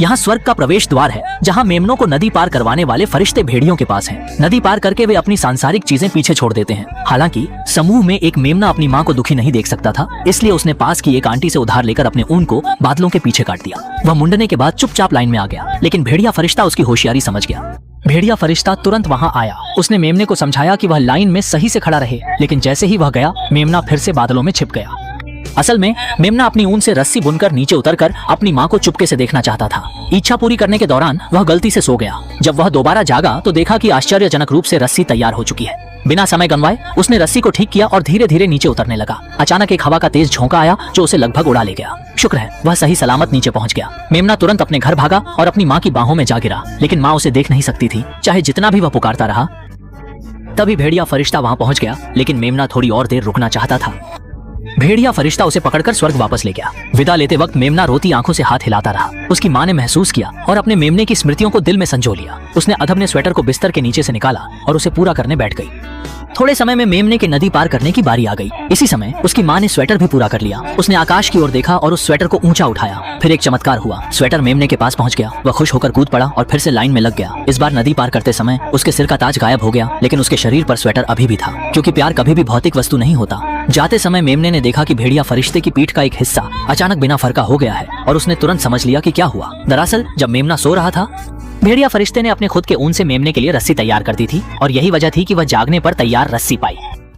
यहाँ स्वर्ग का प्रवेश द्वार है, जहाँ मेमनों को नदी पार करवाने वाले फरिश्ते भेड़ियों के पास हैं। नदी पार करके वे अपनी सांसारिक चीजें पीछे छोड़ देते हैं। हालांकि समूह में एक मेमना अपनी माँ को दुखी नहीं देख सकता था, इसलिए उसने पास की एक आंटी से उधार लेकर अपने ऊन को बादलों के पीछे काट दिया। वह मुंडने के बाद चुपचाप लाइन में आ गया, लेकिन भेड़िया फरिश्ता उसकी होशियारी समझ गया। भेड़िया फरिश्ता तुरंत वहां आया। उसने मेमने को समझाया कि वह लाइन में सही से खड़ा रहे, लेकिन जैसे ही वह गया, मेमना फिर से बादलों में छिप गया। असल में मेमना अपनी ऊन से रस्सी बुनकर नीचे उतरकर अपनी माँ को चुपके से देखना चाहता था। इच्छा पूरी करने के दौरान वह गलती से सो गया। जब वह दोबारा जागा तो देखा कि आश्चर्यजनक रूप से रस्सी तैयार हो चुकी है। बिना समय गंवाए उसने रस्सी को ठीक किया और धीरे धीरे नीचे उतरने लगा। अचानक एक हवा का तेज झोंका आया जो उसे लगभग उड़ा ले गया। शुक्र है वह सही सलामत नीचे पहुंच गया। मेमना तुरंत अपने घर भागा और अपनी माँ की बाहों में जा गिरा, लेकिन माँ उसे देख नहीं सकती थी, चाहे जितना भी वह पुकारता रहा। तभी भेड़िया फरिश्ता वहां पहुंच गया, लेकिन मेमना थोड़ी और देर रुकना चाहता था। भेड़िया फरिश्ता उसे पकड़कर स्वर्ग वापस ले गया। विदा लेते वक्त मेमना रोती आंखों से हाथ हिलाता रहा। उसकी माँ ने महसूस किया और अपने मेमने की स्मृतियों को दिल में संजो लिया। उसने अधब स्वेटर को बिस्तर के नीचे से निकाला और उसे पूरा करने बैठ गई। थोड़े समय में मेमने की नदी पार करने की बारी आ गई। इसी समय उसकी माँ ने स्वेटर भी पूरा कर लिया। उसने आकाश की ओर देखा और उस स्वेटर को ऊंचा उठाया। फिर एक चमत्कार हुआ, स्वेटर मेमने के पास पहुंच गया। वह खुश होकर कूद पड़ा और फिर से लाइन में लग गया। इस बार नदी पार करते समय उसके सिर का ताज गायब हो गया, लेकिन उसके शरीर पर स्वेटर अभी भी था, क्योंकि प्यार कभी भी भौतिक वस्तु नहीं होता। जाते समय मेमने ने देखा कि भेड़िया फरिश्ते की पीठ का एक हिस्सा अचानक बिना फरका हो गया है, और उसने तुरंत समझ लिया कि क्या हुआ। दरअसल जब मेमना सो रहा था, भेड़िया फरिश्ते ने अपने खुद के ऊन से मेमने के लिए रस्सी तैयार कर दी थी, और यही वजह थी कि वह जागने पर तैयार रस्सी पाई।